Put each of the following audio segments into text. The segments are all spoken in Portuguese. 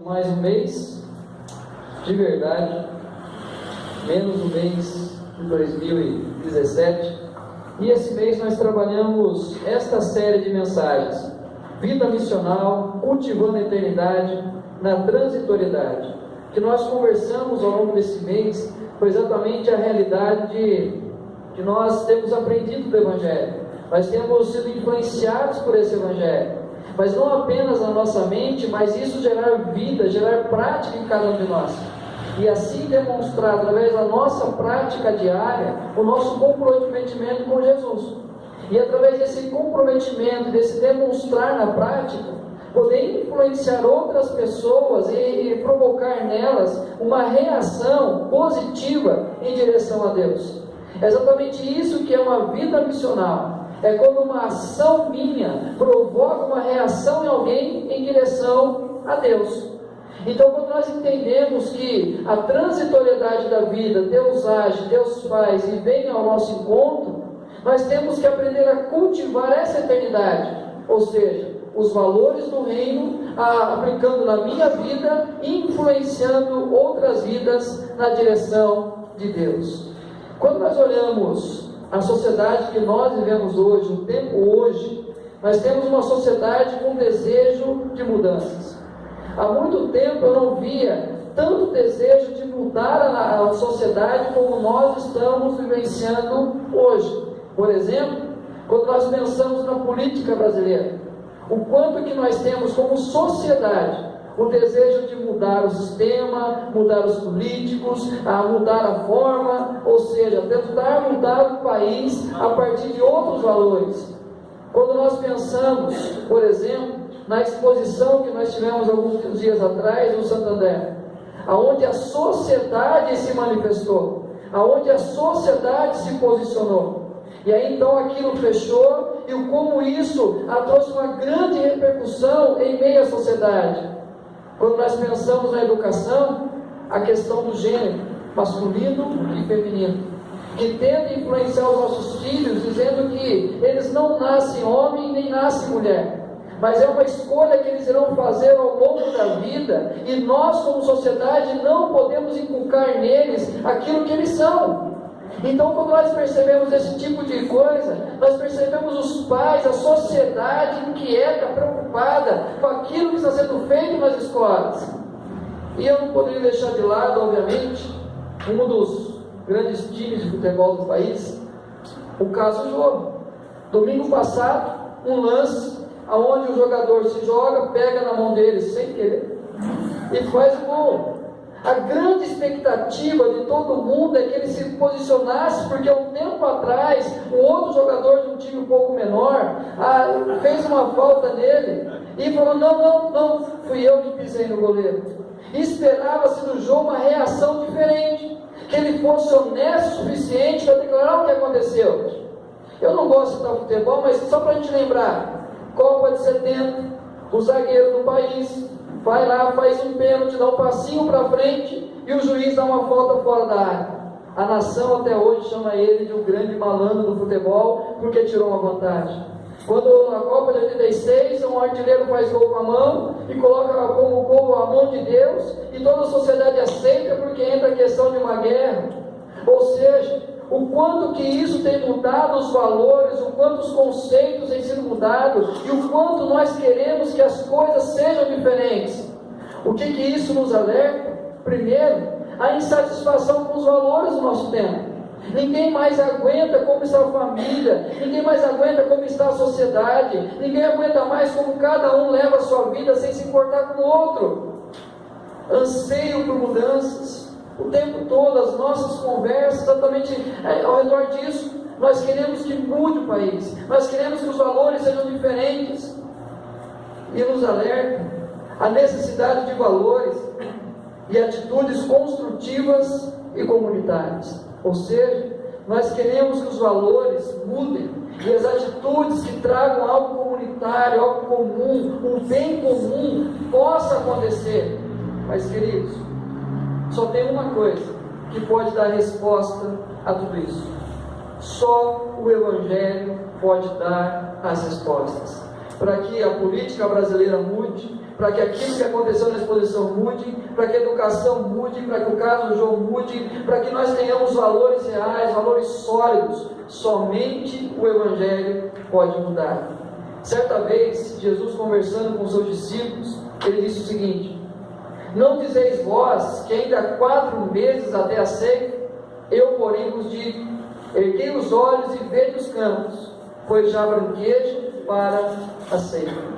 Mais um mês de verdade, menos um mês de 2017, e esse mês nós trabalhamos esta série de mensagens: vida missional, cultivando a eternidade na transitoriedade. Que nós conversamos ao longo desse mês foi exatamente a realidade que nós temos aprendido do Evangelho. Nós temos sido influenciados por esse Evangelho, mas não apenas na nossa mente, mas isso gerar vida, gerar prática em cada um de nós, e assim demonstrar através da nossa prática diária o nosso comprometimento com Jesus, e através desse comprometimento, desse demonstrar na prática, poder influenciar outras pessoas e provocar nelas uma reação positiva em direção a Deus. É exatamente isso que é uma vida missional. É quando uma ação minha provoca uma reação em alguém em direção a Deus. Então, quando nós entendemos que a transitoriedade da vida, Deus age, Deus faz e vem ao nosso encontro, nós temos que aprender a cultivar essa eternidade, ou seja, os valores do reino, aplicando na minha vida, influenciando outras vidas na direção de Deus. Quando nós olhamos a sociedade que nós vivemos hoje, o tempo hoje, nós temos uma sociedade com desejo de mudanças. Há muito tempo eu não via tanto desejo de mudar a sociedade como nós estamos vivenciando hoje. Por exemplo, quando nós pensamos na política brasileira, o quanto que nós temos como sociedade o desejo de mudar o sistema, mudar os políticos, mudar a forma, ou seja, tentar mudar o país a partir de outros valores. Quando nós pensamos, por exemplo, na exposição que nós tivemos alguns dias atrás no Santander, aonde a sociedade se manifestou, aonde a sociedade se posicionou, e aí então aquilo fechou, e como isso trouxe uma grande repercussão em meio à sociedade. Quando nós pensamos na educação, a questão do gênero, masculino e feminino, que tenta influenciar os nossos filhos, dizendo que eles não nascem homem nem nascem mulher, mas é uma escolha que eles irão fazer ao longo da vida, e nós como sociedade não podemos inculcar neles aquilo que eles são. Então, quando nós percebemos esse tipo de coisa, nós percebemos os pais, a sociedade inquieta, preocupada com aquilo que está sendo feito nas escolas. E eu não poderia deixar de lado, obviamente, um dos grandes times de futebol do país, o caso Jô. Domingo passado, um lance onde o jogador se joga, pega na mão dele sem querer e faz o gol. A grande expectativa de todo mundo é que ele se posicionasse, porque há um tempo atrás, um outro jogador de um time um pouco menor fez uma falta nele e falou: não, fui eu que pisei no goleiro. Esperava-se do jogo uma reação diferente, que ele fosse honesto o suficiente para declarar o que aconteceu. Eu não gosto de citar futebol, mas só para a gente lembrar: Copa de 70, o zagueiro do país vai lá, faz um pênalti, dá um passinho para frente e o juiz dá uma falta fora da área. A nação até hoje chama ele de um grande malandro do futebol, porque tirou uma vantagem. Quando na Copa de 86, um artilheiro faz gol com a mão e coloca como gol a mão de Deus, e toda a sociedade aceita porque entra a questão de uma guerra. Ou seja, o quanto que isso tem mudado os valores, o quanto os conceitos têm sido mudados, e o quanto nós queremos que as coisas sejam diferentes. O que isso nos alerta? Primeiro, a insatisfação com os valores do nosso tempo. Ninguém mais aguenta como está a família, ninguém mais aguenta como está a sociedade, ninguém aguenta mais como cada um leva a sua vida sem se importar com o outro. Anseio por mudanças. O tempo todo, as nossas conversas, exatamente ao redor disso. Nós queremos que mude o país, nós queremos que os valores sejam diferentes. E nos alerta a necessidade de valores e atitudes construtivas e comunitárias. Ou seja, nós queremos que os valores mudem e as atitudes que tragam algo comunitário, algo comum, um bem comum possa acontecer. Mas, queridos, só tem uma coisa que pode dar resposta a tudo isso. Só o Evangelho pode dar as respostas. Para que a política brasileira mude, para que aquilo que aconteceu na exposição mude, para que a educação mude, para que o caso do João mude, para que nós tenhamos valores reais, valores sólidos. Somente o Evangelho pode mudar. Certa vez, Jesus conversando com seus discípulos, ele disse o seguinte: não dizeis vós que ainda há 4 meses até a ceifa? Eu, porém, vos digo: erguei os olhos e vede os campos, pois já branquejam para a ceifa.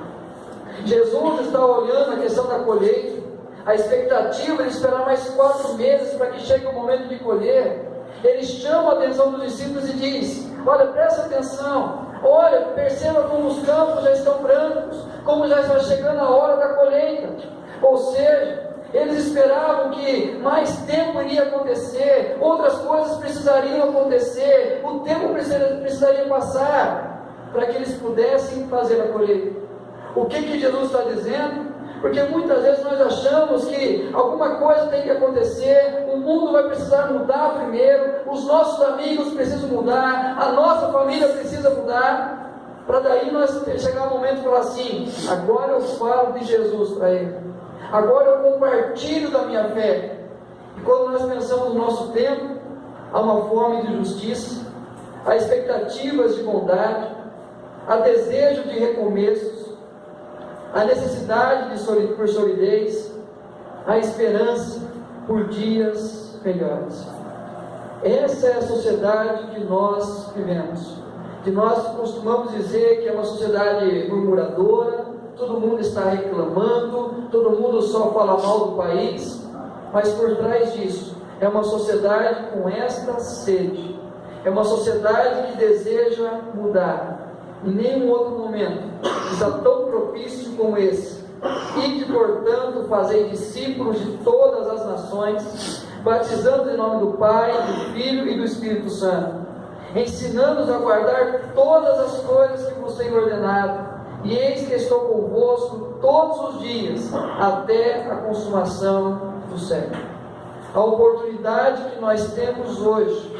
Jesus está olhando a questão da colheita, a expectativa de esperar mais 4 meses para que chegue o momento de colher. Ele chama a atenção dos discípulos e diz: olha, presta atenção, olha, perceba como os campos já estão brancos, como já está chegando a hora da colheita. Ou seja, eles esperavam que mais tempo iria acontecer, outras coisas precisariam acontecer, o tempo precisaria passar para que eles pudessem fazer a colheita. O que Jesus está dizendo? Porque muitas vezes nós achamos que alguma coisa tem que acontecer, o mundo vai precisar mudar primeiro, os nossos amigos precisam mudar, a nossa família precisa mudar, para daí nós chegar um momento e falar assim: agora eu falo de Jesus para ele, agora eu compartilho da minha fé. E quando nós pensamos no nosso tempo, há uma fome de justiça, há expectativas de bondade, há desejo de recomeços, a necessidade por solidez, a esperança por dias melhores. Essa é a sociedade que nós vivemos, que nós costumamos dizer que é uma sociedade murmuradora, todo mundo está reclamando, todo mundo só fala mal do país, mas por trás disso é uma sociedade com esta sede, é uma sociedade que deseja mudar. Em nenhum outro momento está tão propício como esse. Ide, portanto, fazei discípulos de todas as nações, batizando em nome do Pai, do Filho e do Espírito Santo, ensinando-os a guardar todas as coisas que vos tenho ordenado, e eis que estou convosco todos os dias, até a consumação do século. A oportunidade que nós temos hoje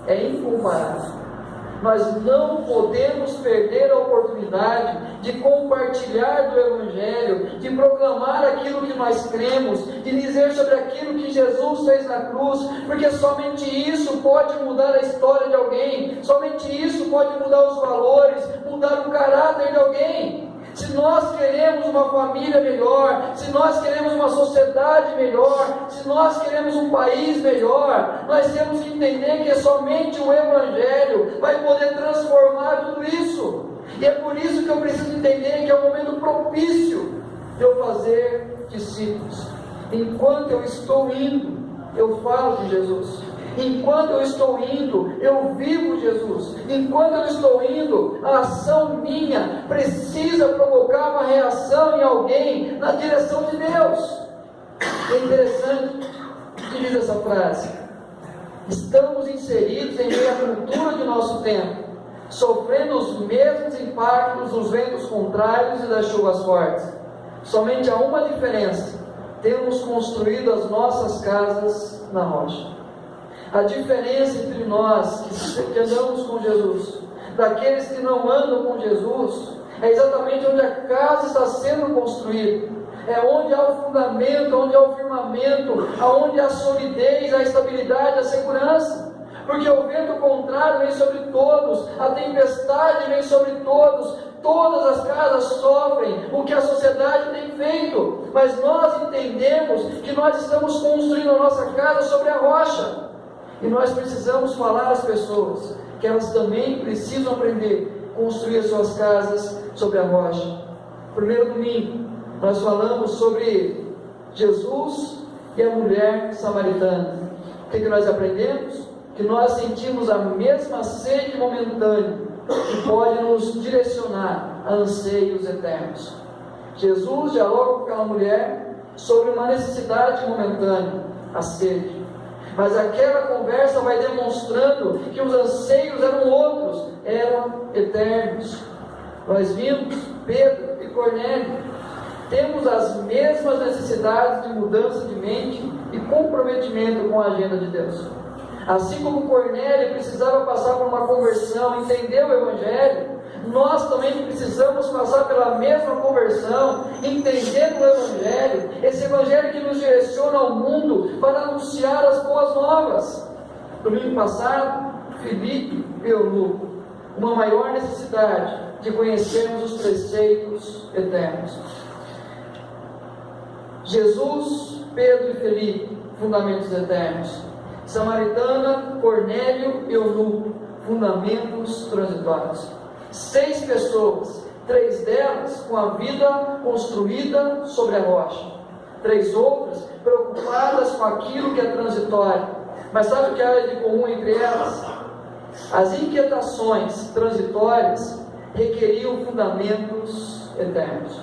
é incomparável. Nós não podemos perder a oportunidade de compartilhar do Evangelho, de proclamar aquilo que nós cremos, de dizer sobre aquilo que Jesus fez na cruz, porque somente isso pode mudar a história de alguém, somente isso pode mudar os valores, mudar o caráter de alguém. Se nós queremos uma família melhor, se nós queremos uma sociedade melhor, se nós queremos um país melhor, nós temos que entender que somente o Evangelho vai poder transformar tudo isso. E é por isso que eu preciso entender que é o momento propício de eu fazer discípulos. Enquanto eu estou indo, eu falo de Jesus. Enquanto eu estou indo, eu vivo Jesus. Enquanto eu estou indo, a ação minha precisa provocar uma reação em alguém na direção de Deus. É interessante o que diz essa frase: estamos inseridos em meio à cultura de nosso tempo, sofrendo os mesmos impactos dos ventos contrários e das chuvas fortes. Somente há uma diferença: temos construído as nossas casas na rocha. A diferença entre nós que andamos com Jesus, daqueles que não andam com Jesus, é exatamente onde a casa está sendo construída. É onde há o fundamento, onde há o firmamento, onde há a solidez, a estabilidade, a segurança. Porque o vento contrário vem sobre todos, a tempestade vem sobre todos, todas as casas sofrem o que a sociedade tem feito, mas nós entendemos que nós estamos construindo a nossa casa sobre a rocha. E nós precisamos falar às pessoas que elas também precisam aprender a construir as suas casas sobre a rocha. Primeiro domingo, nós falamos sobre Jesus e a mulher samaritana. O que nós aprendemos? Que nós sentimos a mesma sede momentânea que pode nos direcionar a anseios eternos. Jesus dialoga com aquela mulher sobre uma necessidade momentânea, a sede. Mas aquela conversa vai demonstrando que os anseios eram outros, eram eternos. Nós vimos Pedro e Cornélio. Temos as mesmas necessidades de mudança de mente e comprometimento com a agenda de Deus. Assim como Cornélio precisava passar por uma conversão, entender o Evangelho, nós também precisamos passar pela mesma conversão, entendendo o Evangelho, esse Evangelho que nos direciona ao mundo para anunciar as boas novas. Domingo passado, Filipe e Eunuco, uma maior necessidade de conhecermos os preceitos eternos. Jesus, Pedro e Felipe, fundamentos eternos. Samaritana, Cornélio e Eunuco, fundamentos transitórios. 6 pessoas, 3 delas com a vida construída sobre a rocha, 3 outras preocupadas com aquilo que é transitório. Mas sabe o que há de comum entre elas? As inquietações transitórias requeriam fundamentos eternos.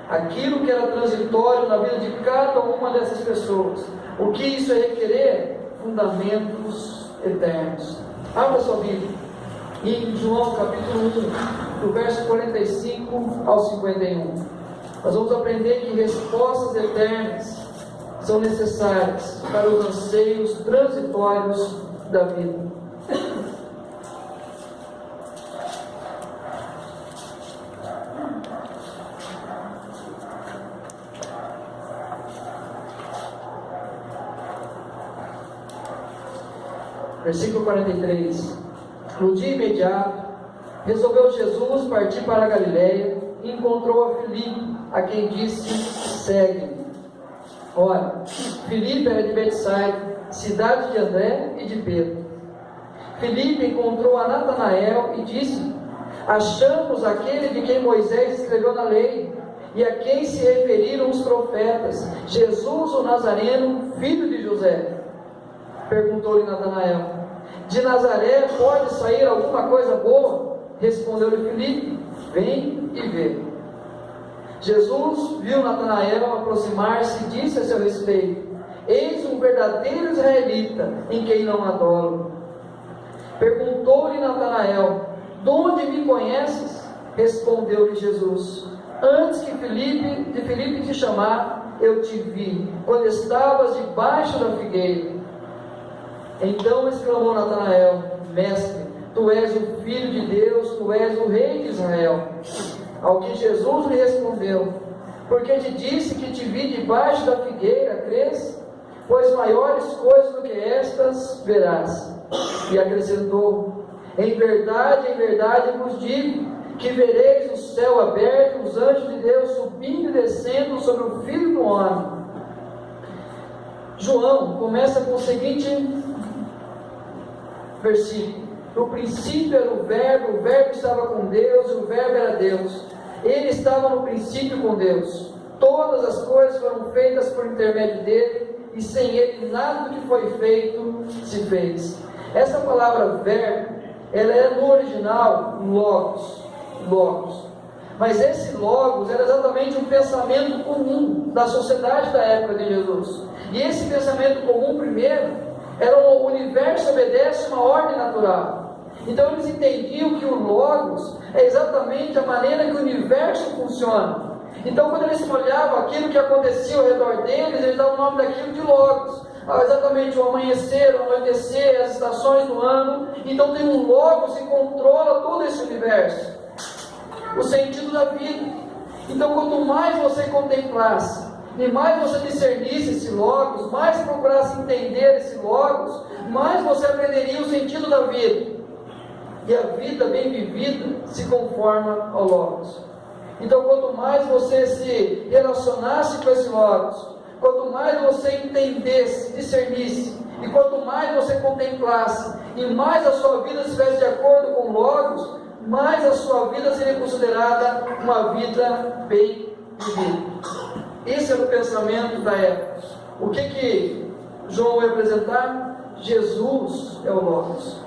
Aquilo que era transitório na vida de cada uma dessas pessoas, o que isso é requerer? Fundamentos eternos. Abra sua Bíblia em João capítulo 1, do verso 45 ao 51. Nós vamos aprender que respostas eternas são necessárias para os anseios transitórios da vida. Versículo 43. No dia imediato, resolveu Jesus partir para a Galiléia e encontrou a Filipe, a quem disse: segue-me. Ora, Filipe era de Betsaida, cidade de André e de Pedro. Filipe encontrou a Natanael e disse: achamos aquele de quem Moisés escreveu na lei, e a quem se referiram os profetas, Jesus o Nazareno, filho de José. Perguntou-lhe Natanael: de Nazaré pode sair alguma coisa boa? Respondeu-lhe Filipe: vem e vê. Jesus viu Natanael aproximar-se e disse a seu respeito: eis um verdadeiro israelita, em quem não há dolo. Perguntou-lhe Natanael: de onde me conheces? Respondeu-lhe Jesus: antes que Filipe te chamar, eu te vi, quando estavas debaixo da figueira. Então exclamou Natanael: mestre, tu és o Filho de Deus, tu és o Rei de Israel. Ao que Jesus lhe respondeu: porque te disse que te vi debaixo da figueira, crês? Pois maiores coisas do que estas verás. E acrescentou: em verdade vos digo, que vereis o céu aberto, os anjos de Deus subindo e descendo sobre o Filho do Homem. João começa com o seguinte versículo: no princípio era o verbo estava com Deus, e o verbo era Deus. Ele estava no princípio com Deus. Todas as coisas foram feitas por intermédio dele, e sem ele nada do que foi feito se fez. Essa palavra verbo, ela é no original logos. Mas esse logos era exatamente um pensamento comum da sociedade da época de Jesus. E esse pensamento comum, primeiro, era o universo obedece uma ordem natural. Então eles entendiam que o logos é exatamente a maneira que o universo funciona. Então quando eles olhavam aquilo que acontecia ao redor deles, eles davam o nome daquilo de logos. Exatamente o amanhecer, o anoitecer, as estações do ano. Então tem um logos que controla todo esse universo, o sentido da vida. Então quanto mais você contemplasse e mais você discernisse esse logos, mais procurasse entender esse logos, mais você aprenderia o sentido da vida. E a vida bem vivida se conforma ao logos. Então quanto mais você se relacionasse com esse logos, quanto mais você entendesse, discernisse, e quanto mais você contemplasse, e mais a sua vida estivesse de acordo com o logos, mais a sua vida seria considerada uma vida bem vivida. Esse era o pensamento da época. O que João vai apresentar? Jesus é o logos.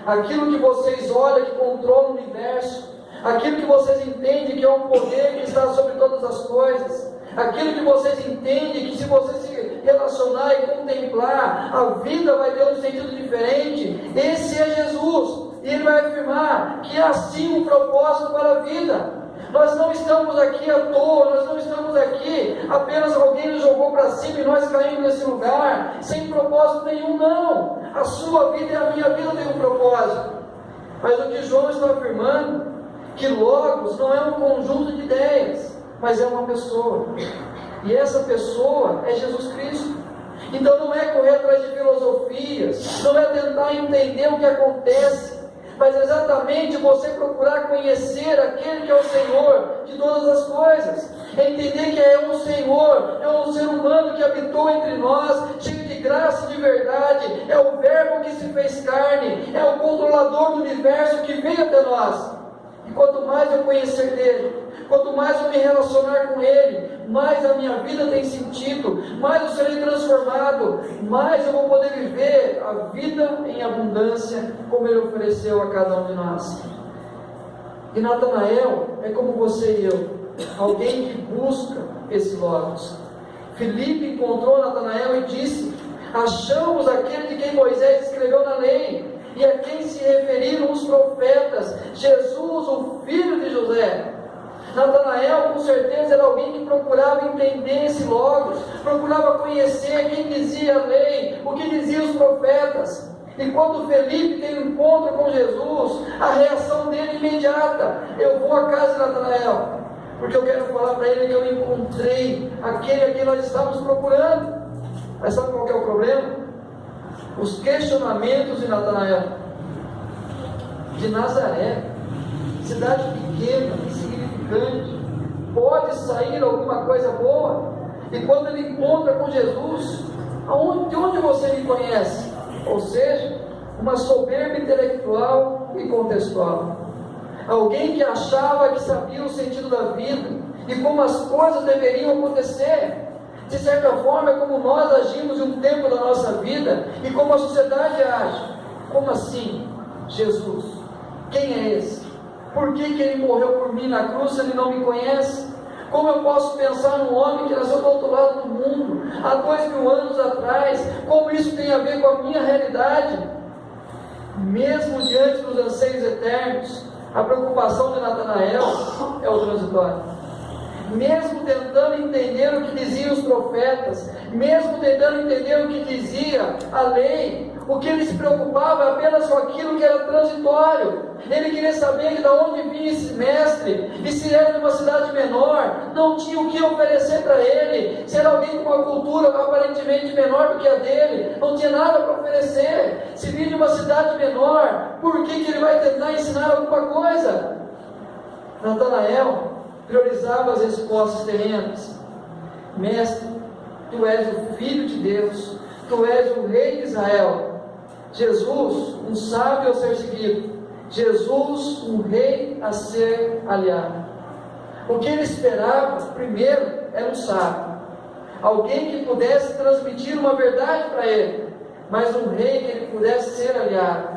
Aquilo que vocês olham, que controla o universo, aquilo que vocês entendem que é um poder que está sobre todas as coisas, aquilo que vocês entendem que se você se relacionar e contemplar, a vida vai ter um sentido diferente. Esse é Jesus, e Ele vai afirmar que é assim um propósito para a vida. Nós não estamos aqui à toa, nós não estamos aqui apenas alguém nos jogou para cima e nós caímos nesse lugar, sem propósito nenhum, não. A sua vida e a minha vida tem um propósito. Mas o que João está afirmando que Logos não é um conjunto de ideias, mas é uma pessoa. E essa pessoa é Jesus Cristo. Então não é correr atrás de filosofias, não é tentar entender o que acontece, mas exatamente você procurar conhecer aquele que é o Senhor de todas as coisas. É entender que é um Senhor, é um ser humano que habitou entre nós, cheio de graça e de verdade, é o Verbo que se fez carne, é o controlador do universo que veio até nós. E quanto mais eu conhecer dele, quanto mais eu me relacionar com ele, mais a minha vida tem sentido, mais eu serei transformado, mais eu vou poder viver a vida em abundância, como ele ofereceu a cada um de nós. E Natanael é como você e eu, alguém que busca esse Logos. Filipe encontrou Natanael e disse: achamos aquele de quem Moisés escreveu na lei, e a quem se referiram os profetas, Jesus, o filho de José. Natanael, com certeza, era alguém que procurava entender esse Logos, procurava conhecer quem dizia a lei, o que diziam os profetas. E quando Felipe tem um encontro com Jesus, a reação dele é imediata: eu vou à casa de Natanael, porque eu quero falar para ele que eu encontrei aquele a quem nós estávamos procurando. Mas sabe qual que é o problema? Os questionamentos de Natanael, de Nazaré, cidade pequena, insignificante, pode sair alguma coisa boa? E quando ele encontra com Jesus, de onde você me conhece? Ou seja, uma soberba intelectual e contextual. Alguém que achava que sabia o sentido da vida e como as coisas deveriam acontecer. De certa forma, é como nós agimos em um tempo da nossa vida e como a sociedade age. Como assim? Jesus, quem é esse? Por que ele morreu por mim na cruz se ele não me conhece? Como eu posso pensar num homem que nasceu do outro lado do mundo, há 2000 anos atrás? Como isso tem a ver com a minha realidade? Mesmo diante dos anseios eternos, a preocupação de Natanael é o transitório. Mesmo tentando entender o que diziam os profetas, mesmo tentando entender o que dizia a lei, o que ele se preocupava é apenas com aquilo que era transitório. Ele queria saber de onde vinha esse mestre, e se era de uma cidade menor, não tinha o que oferecer para ele. Se era alguém com uma cultura aparentemente menor do que a dele, não tinha nada para oferecer. Se vinha de uma cidade menor, por que ele vai tentar ensinar alguma coisa? Natanael priorizava as respostas terrenas. Mestre, tu és o Filho de Deus, tu és o Rei de Israel. Jesus, um sábio a ser seguido. Jesus, um rei a ser aliado. O que ele esperava, primeiro, era um sábio. Alguém que pudesse transmitir uma verdade para ele, mas um rei que ele pudesse ser aliado.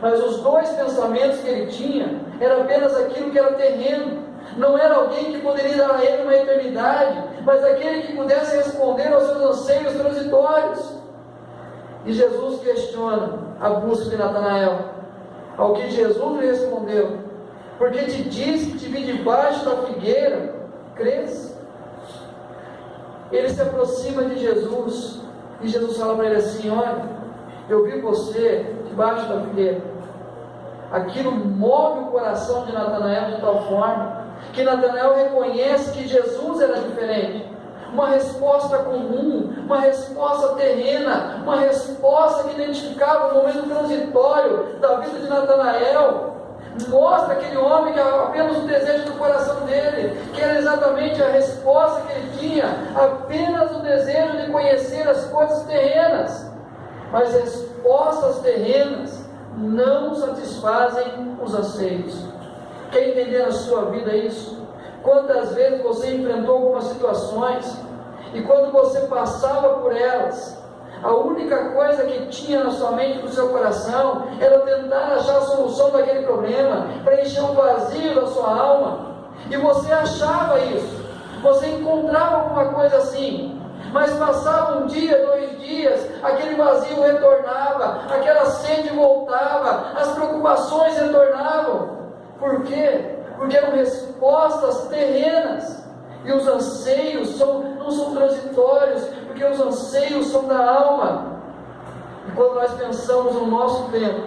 Mas os dois pensamentos que ele tinha, era apenas aquilo que era terreno. Não era alguém que poderia dar a ele uma eternidade, mas aquele que pudesse responder aos seus anseios transitórios. E Jesus questiona a busca de Natanael, ao que Jesus lhe respondeu: porque te disse que te vi debaixo da figueira, crês? Ele se aproxima de Jesus, e Jesus fala para ele assim: olha, eu vi você debaixo da figueira. Aquilo move o coração de Natanael de tal forma que Natanael reconhece que Jesus era diferente. Uma resposta comum, uma resposta terrena, uma resposta que identificava o momento transitório da vida de Natanael, mostra aquele homem que apenas o desejo do coração dele, que era exatamente a resposta que ele tinha, apenas o desejo de conhecer as coisas terrenas. Mas respostas terrenas não satisfazem os anseios. Quer entender na sua vida isso? Quantas vezes você enfrentou algumas situações e quando você passava por elas, a única coisa que tinha na sua mente, no seu coração, era tentar achar a solução daquele problema, preencher o vazio da sua alma. E você achava isso, você encontrava alguma coisa assim, mas passava um dia, 2 dias, aquele vazio retornava, aquela sede voltava, as preocupações retornavam. Por quê? Porque eram respostas terrenas, e os anseios não são transitórios, porque os anseios são da alma. E quando nós pensamos no nosso tempo,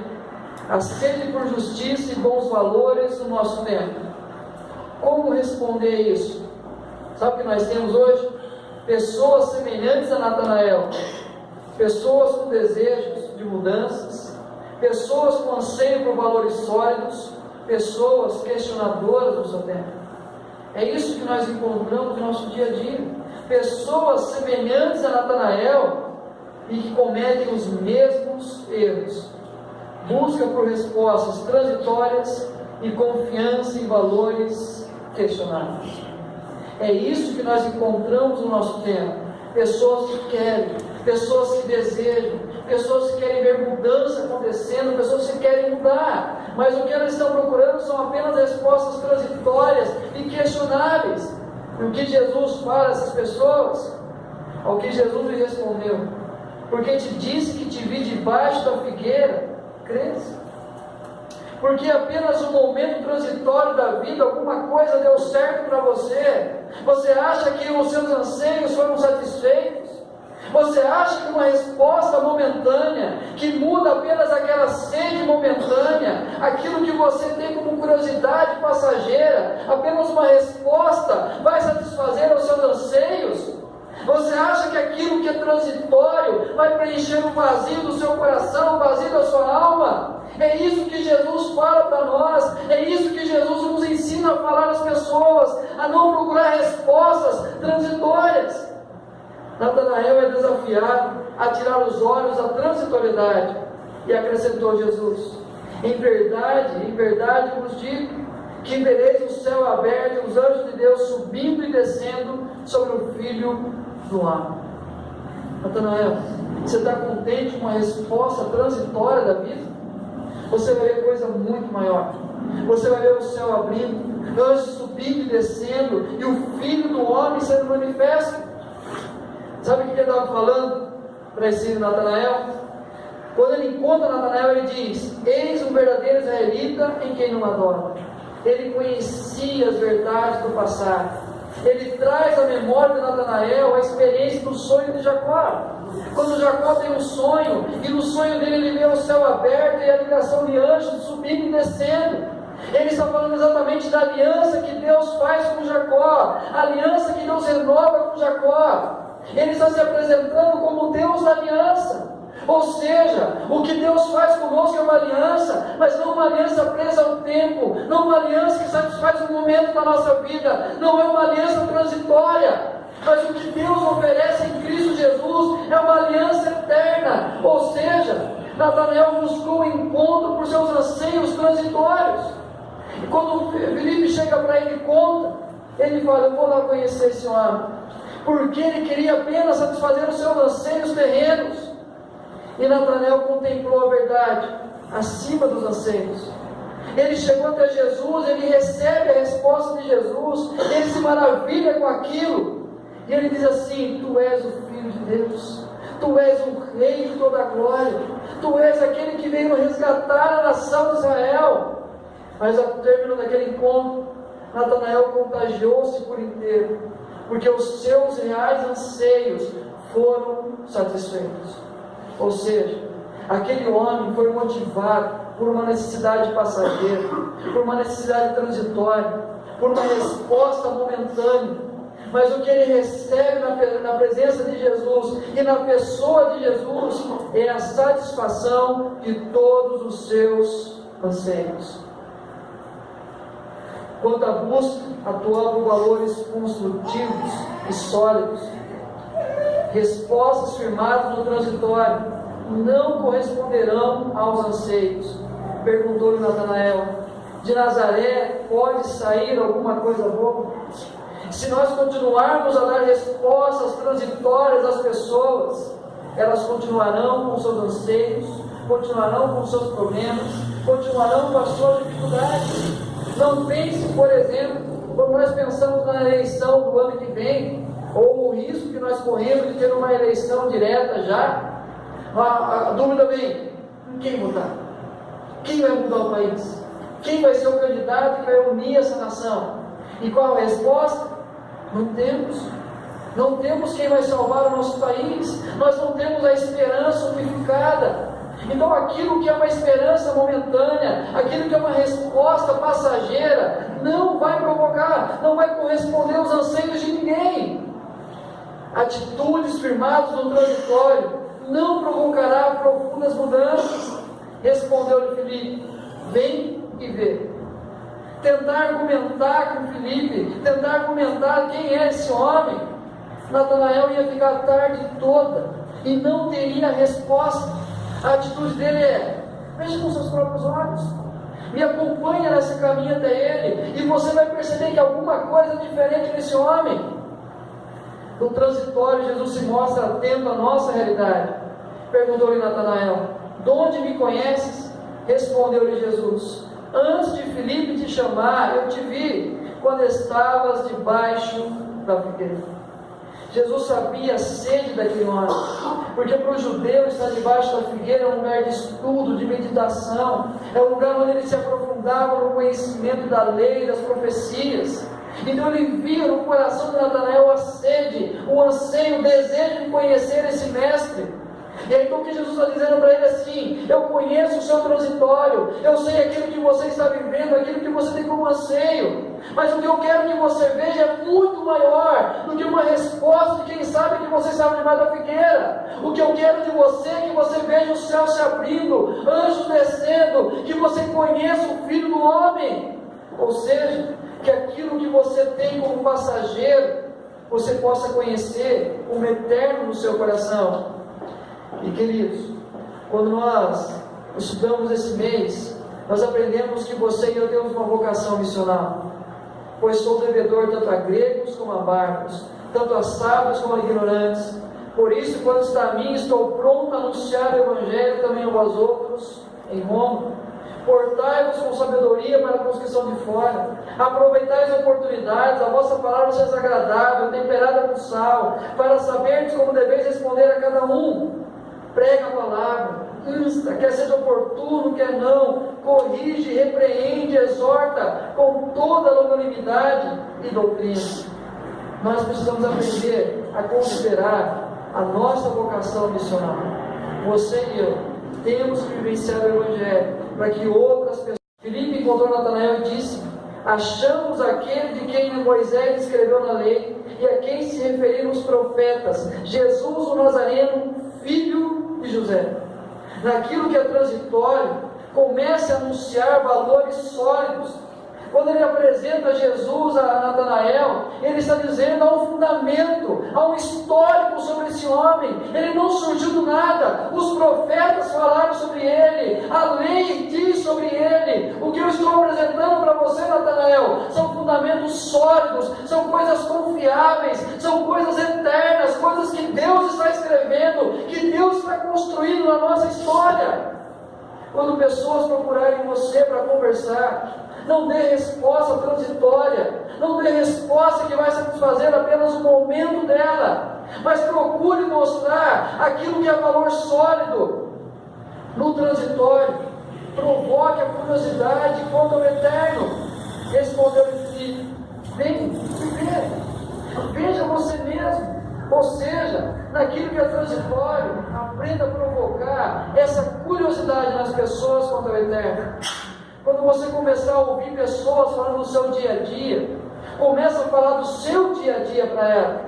a sede por justiça e bons valores no nosso tempo, Como responder a isso? Sabe o que nós temos hoje? Pessoas semelhantes a Natanael, pessoas com desejos de mudanças, pessoas com anseio por valores sólidos, pessoas questionadoras do seu tempo. É isso que nós encontramos no nosso dia a dia. Pessoas semelhantes a Natanael e que cometem os mesmos erros. Busca por respostas transitórias e confiança em valores questionáveis. É isso que nós encontramos no nosso tempo. Pessoas que querem, pessoas que desejam, pessoas que querem ver mudança acontecendo, pessoas que querem mudar, mas o que elas estão procurando são apenas respostas transitórias e questionáveis. E o que Jesus fala a essas pessoas? Ao que Jesus lhe respondeu: porque te disse que te vi debaixo da figueira, crês? Porque apenas um momento transitório da vida, alguma coisa deu certo para você. Você acha que os seus anseios foram satisfeitos? Você acha que uma resposta momentânea, que muda apenas aquela sede momentânea, aquilo que você tem como curiosidade passageira, apenas uma resposta vai satisfazer os seus anseios? Você acha que aquilo que é transitório vai preencher o vazio do seu coração, o vazio da sua alma? É isso que Jesus fala para nós, é isso que Jesus nos ensina a falar às pessoas, a não procurar respostas transitórias. Natanael é desafiado a tirar os olhos da transitoriedade, e acrescentou Jesus: em verdade vos digo, que vereis o céu aberto e os anjos de Deus subindo e descendo sobre o Filho do Homem. Natanael, você está contente com uma resposta transitória da vida? Você vai ver coisa muito maior. Você vai ver o céu abrindo, anjos subindo e descendo, e o Filho do Homem sendo manifesto. Sabe o que ele estava falando para esse Natanael? Quando ele encontra Natanael, ele diz: eis um verdadeiro israelita em quem não adora. Ele conhecia as verdades do passado. Ele traz à memória de Natanael a experiência do sonho de Jacó. Quando Jacó tem um sonho, e no sonho dele ele vê o céu aberto e a ligação de anjos subindo e descendo. Ele está falando exatamente da aliança que Deus faz com Jacó, a aliança que Deus renova com Jacó. Ele está se apresentando como Deus da aliança. Ou seja, o que Deus faz conosco é uma aliança, mas não uma aliança presa ao tempo, não uma aliança que satisfaz um momento da nossa vida, não é uma aliança transitória, mas o que Deus oferece em Cristo Jesus é uma aliança eterna. Ou seja, Natanael buscou o encontro por seus anseios transitórios, e quando Filipe chega para ele e conta, ele fala: eu vou lá conhecer esse homem, porque ele queria apenas satisfazer os seus anseios terrenos. E Natanael contemplou a verdade acima dos anseios. Ele chegou até Jesus, ele recebe a resposta de Jesus, ele se maravilha com aquilo, e ele diz assim: tu és o Filho de Deus, tu és o Rei de toda a glória, tu és aquele que veio resgatar a nação de Israel. Mas ao término daquele encontro, Natanael contagiou-se por inteiro, porque os seus reais anseios foram satisfeitos. Ou seja, aquele homem foi motivado por uma necessidade passageira, por uma necessidade transitória, por uma resposta momentânea. Mas o que ele recebe na presença de Jesus e na pessoa de Jesus é a satisfação de todos os seus anseios. Quanto à busca, atuando valores construtivos e sólidos, respostas firmadas no transitório não corresponderão aos anseios. Perguntou-lhe Natanael: de Nazaré pode sair alguma coisa boa? Se nós continuarmos a dar respostas transitórias às pessoas, elas continuarão com seus anseios, continuarão com seus problemas, continuarão com as suas dificuldades. Não pense, por exemplo, quando nós pensamos na eleição do ano que vem, ou o risco que nós corremos de ter uma eleição direta já, a dúvida vem: em quem votar? Quem vai mudar o país? Quem vai ser o candidato que vai unir essa nação? E qual a resposta? Não temos. Não temos quem vai salvar o nosso país. Nós não temos a esperança unificada. Então aquilo que é uma esperança momentânea, aquilo que é uma resposta passageira, não vai provocar, não vai corresponder aos anseios de ninguém. Atitudes firmadas no transitório não provocará profundas mudanças. Respondeu-lhe Filipe: vem e vê. Tentar argumentar com Filipe, tentar argumentar quem é esse homem, Natanael ia ficar a tarde toda e não teria resposta. A atitude dele é: veja com seus próprios olhos, me acompanha nesse caminho até ele, e você vai perceber que alguma coisa é diferente nesse homem. No transitório, Jesus se mostra atento à nossa realidade. Perguntou-lhe Natanael: de onde me conheces? Respondeu-lhe Jesus: antes de Filipe te chamar, eu te vi, quando estavas debaixo da figueira. Jesus sabia a sede daquele homem, porque para o judeu estar debaixo da figueira é um lugar de estudo, de meditação, é um lugar onde ele se aprofundava no conhecimento da lei, das profecias. Então ele via no coração de Natanael a sede, o anseio, o desejo de conhecer esse mestre. E aí então o que Jesus está dizendo para ele assim: eu conheço o seu transitório, eu sei aquilo que você está vivendo, aquilo que você tem como anseio, mas o que eu quero que você veja é muito maior do que uma resposta de quem sabe que você estava debaixo da figueira. O que eu quero de você é que você veja o céu se abrindo, anjos descendo, que você conheça o Filho do Homem, ou seja, que aquilo que você tem como passageiro, você possa conhecer como eterno no seu coração. E queridos, quando nós estudamos esse mês, nós aprendemos que você e eu temos uma vocação missional, pois sou devedor tanto a gregos como a bárbaros, tanto a sábios como a ignorantes. Por isso, quando está a mim, estou pronto a anunciar o Evangelho também a vós outros em Roma. Portai-vos com sabedoria para com os que são de fora, aproveitai as oportunidades, a vossa palavra seja agradável, temperada com sal, para saberdes como deveis responder a cada um. Prega a palavra, insta, quer seja oportuno, quer não, corrige, repreende, exorta com toda longanimidade e doutrina. Nós precisamos aprender a considerar a nossa vocação missional. Você e eu temos que vivenciar o Evangelho para que outras pessoas... Filipe encontrou Natanael e disse: achamos aquele de quem Moisés escreveu na lei e a quem se referiram os profetas, Jesus o Nazareno, filho de José. Naquilo que é transitório, comece a anunciar valores sólidos. Quando ele apresenta Jesus a Natanael, ele está dizendo: há um fundamento, há um histórico sobre esse homem. Ele não surgiu do nada. Os profetas falaram sobre ele, a lei diz sobre ele. O que eu estou apresentando para você, Natanael, são fundamentos sólidos, são coisas confiáveis, são coisas eternas, coisas que Deus está escrevendo, que Deus está construindo na nossa história. Quando pessoas procurarem você para conversar, não dê resposta transitória, não dê resposta que vai satisfazer apenas o momento dela, mas procure mostrar aquilo que é valor sólido no transitório. Provoque a curiosidade quanto ao eterno. Respondeu-lhe Filipe: vem viver, veja você mesmo. Ou seja, naquilo que é transitório, aprenda a provocar essa curiosidade nas pessoas quanto ao eterno. Quando você começar a ouvir pessoas falando do seu dia a dia, começa a falar do seu dia a dia para ela,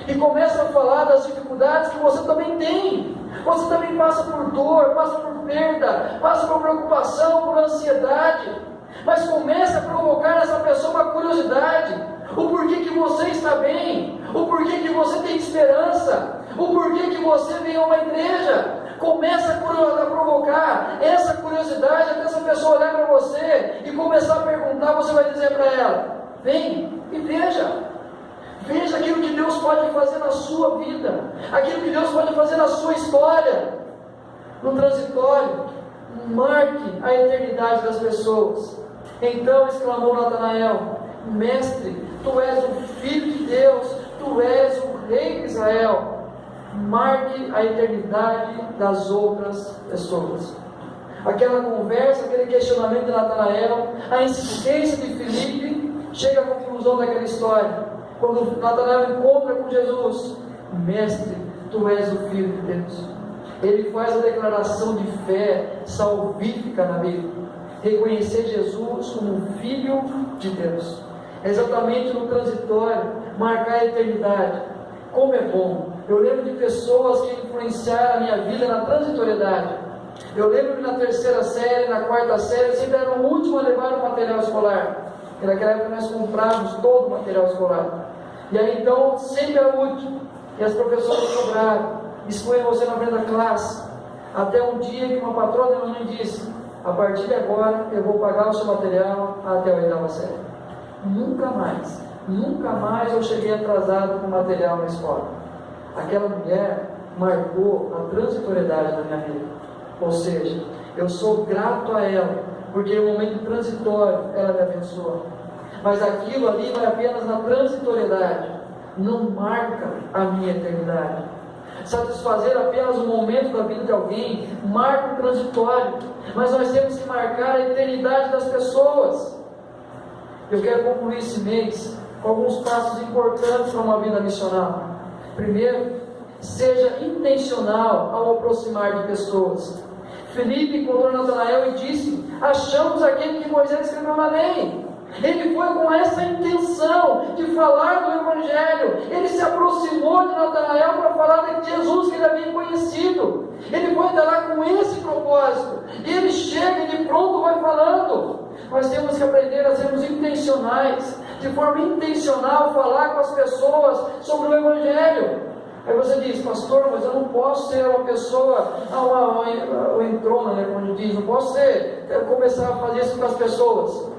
e começa a falar das dificuldades que você também tem. Você também passa por dor, passa por perda, passa por preocupação, por ansiedade, mas começa a provocar nessa pessoa uma curiosidade, o porquê que você está bem, o porquê que você tem esperança, o porquê que você vem a uma igreja. Começa a provocar essa curiosidade até essa pessoa olhar para você e começar a perguntar. Você vai dizer para ela: vem e veja. Veja aquilo que Deus pode fazer na sua vida, aquilo que Deus pode fazer na sua história. No transitório, marque a eternidade das pessoas. Então exclamou Natanael: mestre, tu és o Filho de Deus, tu és o Rei de Israel. Marque a eternidade das outras pessoas. Aquela conversa, aquele questionamento de Natanael, a insistência de Filipe, chega à conclusão daquela história. Quando Natanael encontra com Jesus: mestre, tu és o Filho de Deus. ele faz a declaração de fé salvífica na Bíblia, reconhecer Jesus como Filho de Deus, exatamente no transitório, marcar a eternidade. Como é bom! Eu lembro de pessoas que influenciaram a minha vida na transitoriedade. Eu lembro que na terceira série, na quarta série, eu sempre era o último a levar o material escolar, porque naquela época nós comprávamos todo o material escolar, e aí então sempre era o último, e as professoras cobraram, excluem você na frente da classe, até um dia que uma patroa da minha mãe disse: a partir de agora eu vou pagar o seu material até a oitava série. Nunca mais eu cheguei atrasado com material na escola. Aquela mulher marcou a transitoriedade na minha vida, ou seja, eu sou grato a ela, porque no momento transitório ela me abençoa, mas aquilo ali vai apenas na transitoriedade, não marca a minha eternidade. Satisfazer apenas um momento da vida de alguém marca o transitório, mas nós temos que marcar a eternidade das pessoas. Eu quero concluir esse mês com alguns passos importantes para uma vida missional. Primeiro, seja intencional ao aproximar de pessoas. Filipe encontrou Natanael e disse: achamos aquele que Moisés escreveu na lei. Ele foi com essa intenção de falar do Evangelho. Ele se aproximou de Natanael para falar de Jesus que ele havia conhecido. Ele foi até lá com esse propósito. E ele chega e de pronto vai falando. Nós temos que aprender a sermos intencionais, de forma intencional, falar com as pessoas sobre o Evangelho. Aí você diz: pastor, mas eu não posso ser uma pessoa, uma entrona, né, como diz, não posso começar a fazer isso com as pessoas.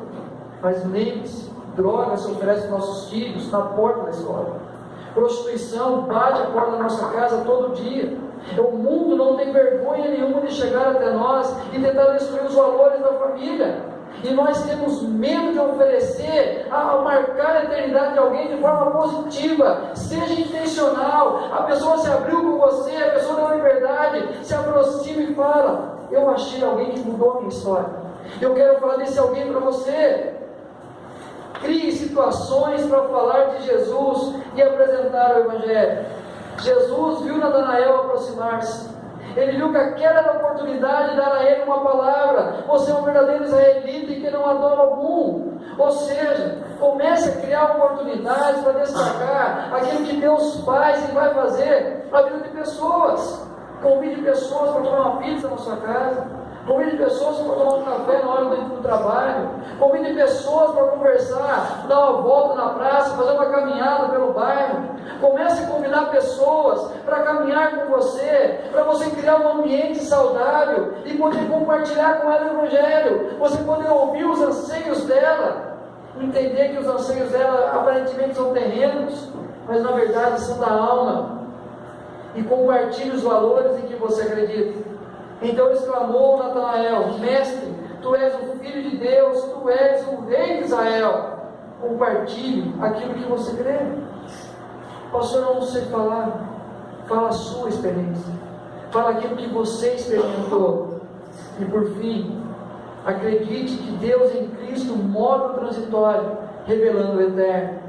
Mas lembre-se, droga se oferece para nossos filhos na porta da escola. Prostituição bate a porta da nossa casa todo dia. O mundo não tem vergonha nenhuma de chegar até nós e tentar destruir os valores da família. E nós temos medo de oferecer, a marcar a eternidade de alguém de forma positiva. Seja intencional. A pessoa se abriu com você, a pessoa deu liberdade, se aproxima e fala: eu achei alguém que mudou a minha história. Eu quero falar desse alguém para você. Crie situações para falar de Jesus e apresentar o Evangelho. Jesus viu Natanael aproximar-se. Ele viu que aquela era a oportunidade de dar a ele uma palavra: você é um verdadeiro israelita e que não há dolo algum. Ou seja, comece a criar oportunidades para destacar aquilo que Deus faz e vai fazer na vida de pessoas. Convide pessoas para tomar uma pizza na sua casa. Convide pessoas para tomar um café na hora do trabalho. Convide pessoas para conversar, dar uma volta na praça, fazer uma caminhada pelo bairro. Comece a convidar pessoas para caminhar com você, para você criar um ambiente saudável e poder compartilhar com ela o Evangelho. Você poder ouvir os anseios dela, entender que os anseios dela aparentemente são terrenos, mas na verdade são da alma. E compartilhe os valores em que você acredita. Então exclamou Natanael: mestre, tu és o Filho de Deus, tu és o Rei de Israel. Compartilhe aquilo que você crê. Pastor, eu não sei falar. Fala a sua experiência, fala aquilo que você experimentou. E por fim, acredite que Deus em Cristo move o transitório, revelando o eterno.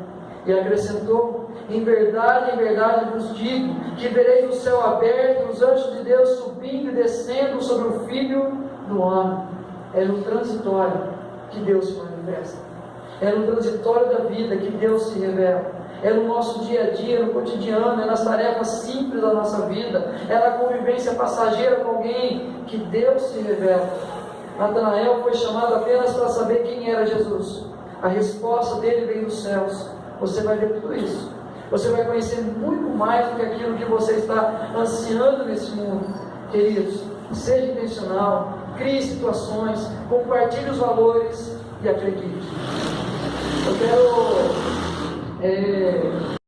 E acrescentou: em verdade vos digo, que vereis o céu aberto e os anjos de Deus subindo e descendo sobre o Filho do Homem. É no transitório que Deus se manifesta. É no transitório da vida que Deus se revela. É no nosso dia a dia, no cotidiano, é nas tarefas simples da nossa vida, é na convivência passageira com alguém que Deus se revela. Natanael foi chamado apenas para saber quem era Jesus. A resposta dele veio dos céus. Você vai ver tudo isso. Você vai conhecer muito mais do que aquilo que você está ansiando nesse mundo. Queridos, seja intencional, crie situações, compartilhe os valores e acredite. Eu quero